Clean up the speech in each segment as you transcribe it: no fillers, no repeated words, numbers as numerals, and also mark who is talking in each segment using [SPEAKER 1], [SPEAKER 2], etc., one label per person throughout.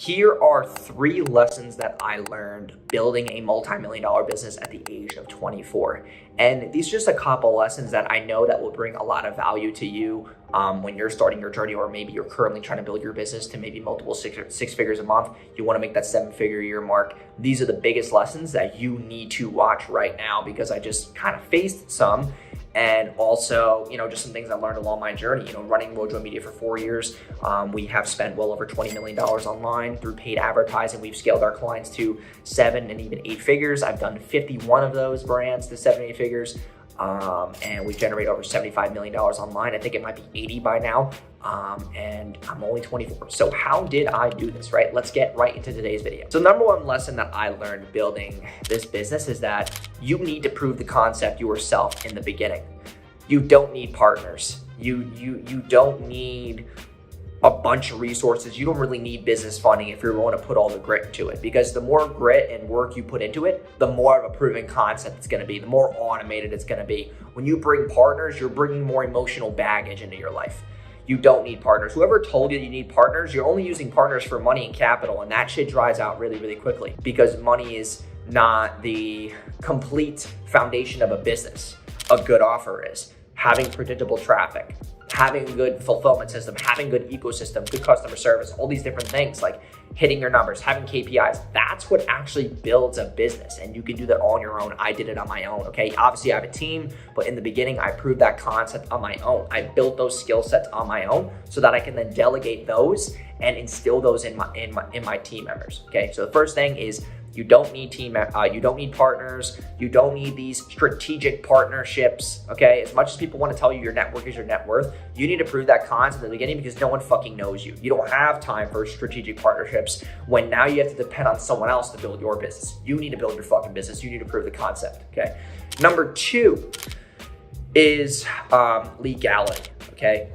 [SPEAKER 1] Here are 3 lessons that I learned building a multi-million-dollar business at the age of 24. And these are just a couple lessons that I know that will bring a lot of value to you when you're starting your journey, or maybe you're currently trying to build your business to maybe multiple six figures a month. You want to make that 7-figure year mark. These are the biggest lessons that you need to watch right now, because I just kind of faced some. And also, just some things I learned along my journey. Running Mojo Media for 4 years, we have spent well over $20 million online through paid advertising. We've scaled our clients to 7 and even 8 figures. I've done 51 of those brands to 7, 8 figures. And we generate over $75 million online. I think it might be 80 by now. And I'm only 24. So how did I do this, right? Let's get right into today's video. So number 1 lesson that I learned building this business is that you need to prove the concept yourself in the beginning. You don't need partners. You don't need a bunch of resources. You don't really need business funding if you're willing to put all the grit into it, because the more grit and work you put into it, the more of a proven concept it's going to be, the more automated it's going to be. When you bring partners, you're bringing more emotional baggage into your life. You don't need partners. Whoever told you need partners, you're only using partners for money and capital, and that shit dries out really, really quickly, because money is not the complete foundation of a business. A good offer is having predictable traffic, having a good fulfillment system, having good ecosystem, good customer service, all these different things, like hitting your numbers, having KPIs. That's what actually builds a business, and you can do that all on your own. I did it on my own, okay? Obviously, I have a team, but in the beginning, I proved that concept on my own. I built those skill sets on my own so that I can then delegate those and instill those in my team members, okay? So the first thing is, you don't need you don't need partners. You don't need these strategic partnerships, okay? As much as people want to tell you your network is your net worth, you need to prove that concept in the beginning, because no one fucking knows you. You don't have time for strategic partnerships when now you have to depend on someone else to build your business. You need to build your fucking business. You need to prove the concept, okay? Number 2 is legality, okay?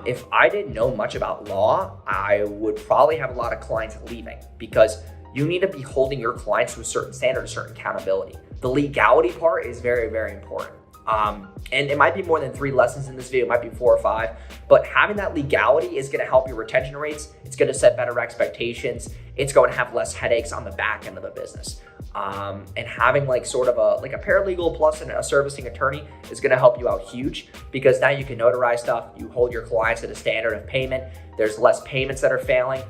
[SPEAKER 1] If I didn't know much about law, I would probably have a lot of clients leaving, because you need to be holding your clients to a certain standard, a certain accountability. The legality part is very, very important. And it might be more than 3 lessons in this video, it might be 4 or 5, but having that legality is going to help your retention rates. It's going to set better expectations. It's going to have less headaches on the back end of the business. And having like sort of a paralegal plus a servicing attorney is going to help you out huge, because now you can notarize stuff. You hold your clients at a standard of payment. There's less payments that are failing.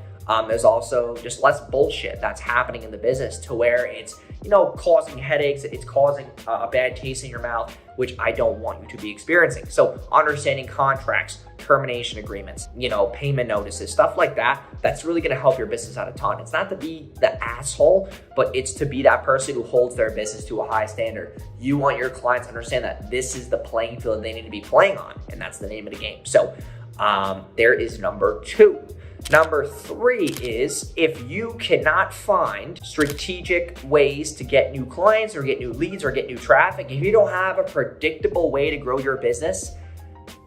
[SPEAKER 1] There's also just less bullshit that's happening in the business, to where it's, causing headaches, it's causing a bad taste in your mouth, which I don't want you to be experiencing. So understanding contracts, termination agreements, payment notices, stuff like that, that's really gonna help your business out a ton. It's not to be the asshole, but it's to be that person who holds their business to a high standard. You want your clients to understand that this is the playing field they need to be playing on, and that's the name of the game. So there is number 2. Number 3 is, if you cannot find strategic ways to get new clients or get new leads or get new traffic, if you don't have a predictable way to grow your business,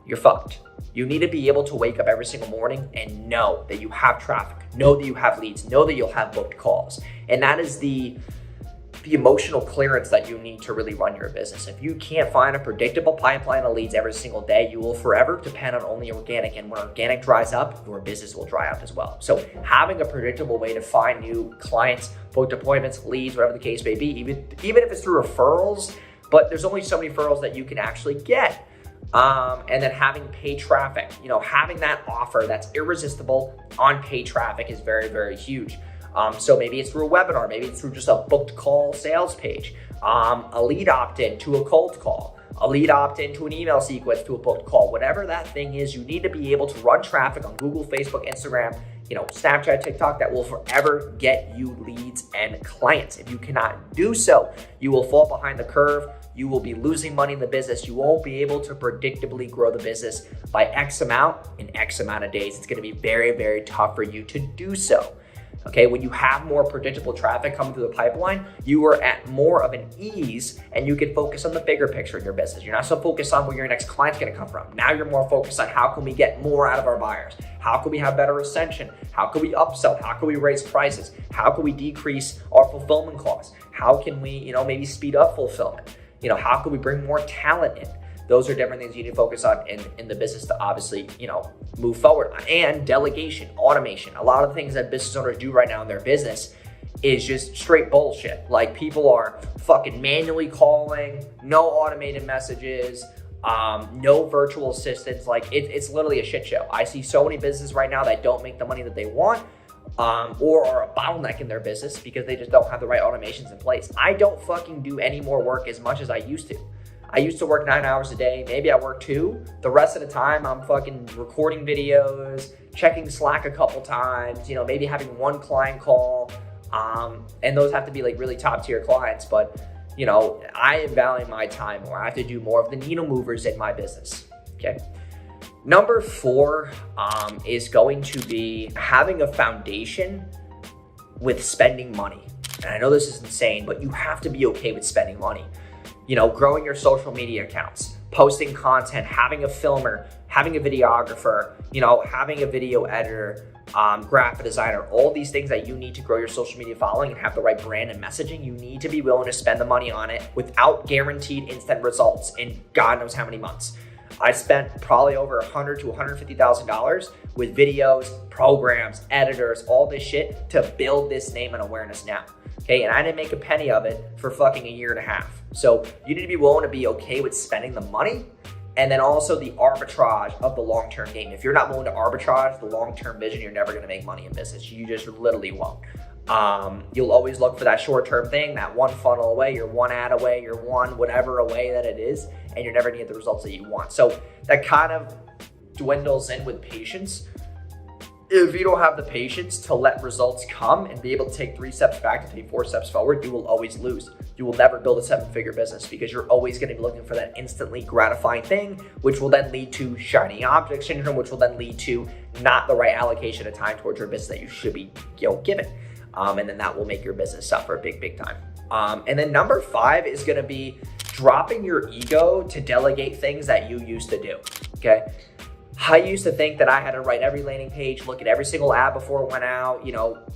[SPEAKER 1] you're fucked. You need to be able to wake up every single morning and know that you have traffic, know that you have leads, know that you'll have booked calls. And that is the emotional clearance that you need to really run your business. If you can't find a predictable pipeline of leads every single day, you will forever depend on only organic. And when organic dries up, your business will dry up as well. So having a predictable way to find new clients, booked appointments, leads, whatever the case may be, even if it's through referrals, but there's only so many referrals that you can actually get. And then having paid traffic, having that offer that's irresistible on paid traffic is very, very huge. So maybe it's through a webinar, maybe it's through just a booked call sales page, a lead opt-in to a cold call, a lead opt-in to an email sequence to a booked call. Whatever that thing is, you need to be able to run traffic on Google, Facebook, Instagram, Snapchat, TikTok, that will forever get you leads and clients. If you cannot do so, you will fall behind the curve. You will be losing money in the business. You won't be able to predictably grow the business by X amount in X amount of days. It's going to be very, very tough for you to do so. Okay, when you have more predictable traffic coming through the pipeline, you are at more of an ease, and you can focus on the bigger picture in your business. You're not so focused on where your next client's gonna come from. Now you're more focused on how can we get more out of our buyers? How can we have better retention? How can we upsell? How can we raise prices? How can we decrease our fulfillment costs? How can we, maybe speed up fulfillment? How can we bring more talent in? those are different things you need to focus on in the business to obviously, move forward. And delegation, automation. A lot of the things that business owners do right now in their business is just straight bullshit. Like, people are fucking manually calling, no automated messages, no virtual assistants. Like, it's literally a shit show. I see so many businesses right now that don't make the money that they want, or are a bottleneck in their business because they just don't have the right automations in place. I don't fucking do any more work as much as I used to. I used to work 9 hours a day. Maybe I work 2. The rest of the time, I'm fucking recording videos, checking Slack a couple times, maybe having one client call. And those have to be like really top tier clients. But, I value my time more. I have to do more of the needle movers in my business. Okay. Number 4 is going to be having a foundation with spending money. And I know this is insane, but you have to be okay with spending money. Growing your social media accounts, posting content, having a filmer, having a videographer, having a video editor, graphic designer, all these things that you need to grow your social media following and have the right brand and messaging. You need to be willing to spend the money on it without guaranteed instant results in God knows how many months. I spent probably over $100,000 to $150,000 with videos, programs, editors, all this shit to build this name and awareness now. Okay, and I didn't make a penny of it for fucking a year and a half. So you need to be willing to be okay with spending the money, and then also the arbitrage of the long-term game. If you're not willing to arbitrage the long-term vision, you're never gonna make money in business. You just literally won't. You'll always look for that short-term thing, that one funnel away, you're one ad away, you're one whatever away that it is, and you're never gonna get the results that you want. So that kind of dwindles in with patience. If you don't have the patience to let results come and be able to take 3 steps back and take 4 steps forward, you will always lose. You will never build a 7-figure business because you're always going to be looking for that instantly gratifying thing, which will then lead to shiny object syndrome, which will then lead to not the right allocation of time towards your business that you should be given. And then that will make your business suffer big time. And then number 5 is going to be dropping your ego to delegate things that you used to do. Okay. I used to think that I had to write every landing page, look at every single ad before it went out,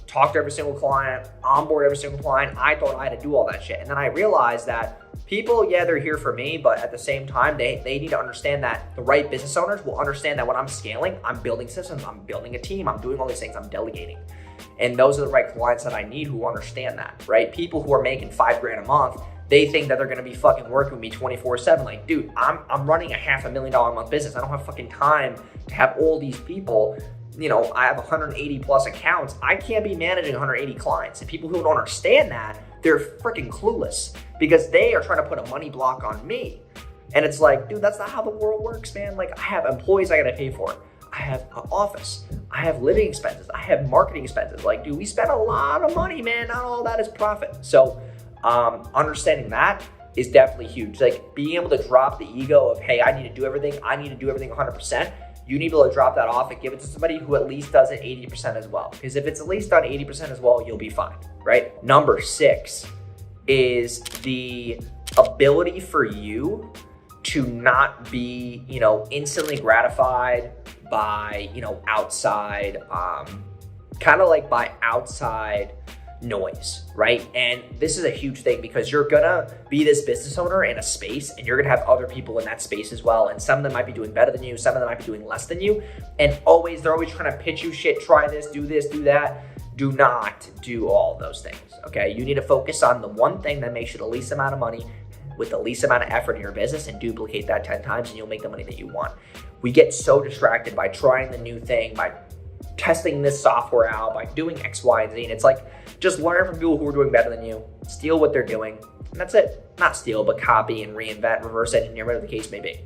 [SPEAKER 1] talk to every single client, onboard every single client. I thought I had to do all that shit. And then I realized that people, they're here for me, but at the same time, they need to understand that the right business owners will understand that when I'm scaling, I'm building systems, I'm building a team, I'm doing all these things, I'm delegating. And those are the right clients that I need who understand that, right? People who are making $5,000 a month, they think that they're going to be fucking working with me 24/7. Like, dude, I'm running a $500,000 a month business. I don't have fucking time to have all these people. I have 180 plus accounts. I can't be managing 180 clients. And people who don't understand that, they're freaking clueless because they are trying to put a money block on me. And it's like, dude, that's not how the world works, man. Like, I have employees I got to pay for. I have an office. I have living expenses. I have marketing expenses. Like, dude, we spend a lot of money, man. Not all that is profit. So, understanding that is definitely huge. Like, being able to drop the ego of, hey, I need to do everything 100%. You need to be able to drop that off and give it to somebody who at least does it 80% as well. Because if it's at least done 80% as well, you'll be fine, right? Number 6 is the ability for you to not be, instantly gratified by, outside, by outside noise, right? And this is a huge thing because you're gonna be this business owner in a space and you're gonna have other people in that space as well. And some of them might be doing better than you, some of them might be doing less than you. And they're always trying to pitch you shit, try this, do that. Do not do all those things, okay? You need to focus on the one thing that makes you the least amount of money with the least amount of effort in your business and duplicate that 10 times and you'll make the money that you want. We get so distracted by trying the new thing, by testing this software out, by doing X, Y, and Z. And it's like, just learn from people who are doing better than you, steal what they're doing, and that's it. Not steal, but copy and reinvent, reverse engineer, whatever the case may be.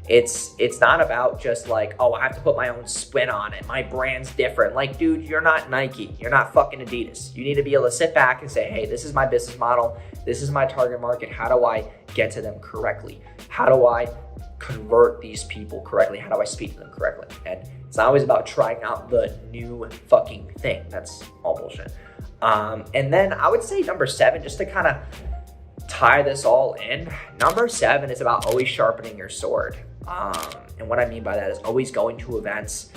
[SPEAKER 1] It's not about just like, oh, I have to put my own spin on it. My brand's different. Like, dude, you're not Nike. You're not fucking Adidas. You need to be able to sit back and say, hey, this is my business model. This is my target market. How do I get to them correctly? How do I convert these people correctly? How do I speak to them correctly? And it's not always about trying out the new fucking thing. That's all bullshit. And then I would say number 7, just to kind of tie this all in, number 7 is about always sharpening your sword. And what I mean by that is always going to events,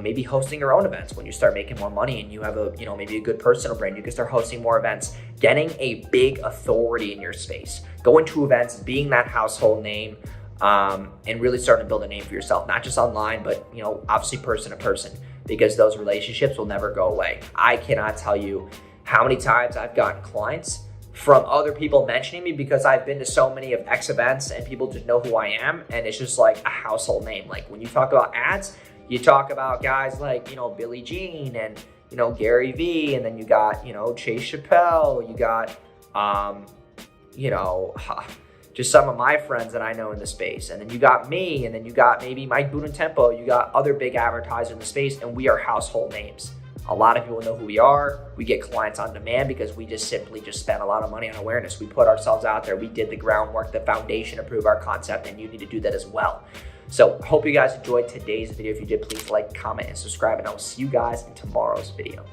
[SPEAKER 1] maybe hosting your own events. When you start making more money and you have maybe a good personal brand, you can start hosting more events, getting a big authority in your space, going to events, being that household name, and really starting to build a name for yourself, not just online, but obviously person to person, because those relationships will never go away. I cannot tell you how many times I've gotten clients from other people mentioning me because I've been to so many of X events and people just know who I am, and it's just like a household name. Like when you talk about ads, you talk about guys like, Billie Jean and, Gary Vee, and then you got, Chase Chappelle, you got, just some of my friends that I know in the space. And then you got me, and then you got maybe Mike Budentempo, you got other big advertisers in the space, and we are household names. A lot of people know who we are. We get clients on demand because we just simply spend a lot of money on awareness. We put ourselves out there. We did the groundwork, the foundation to prove our concept, and you need to do that as well. So hope you guys enjoyed today's video. If you did, please like, comment, and subscribe, and I will see you guys in tomorrow's video.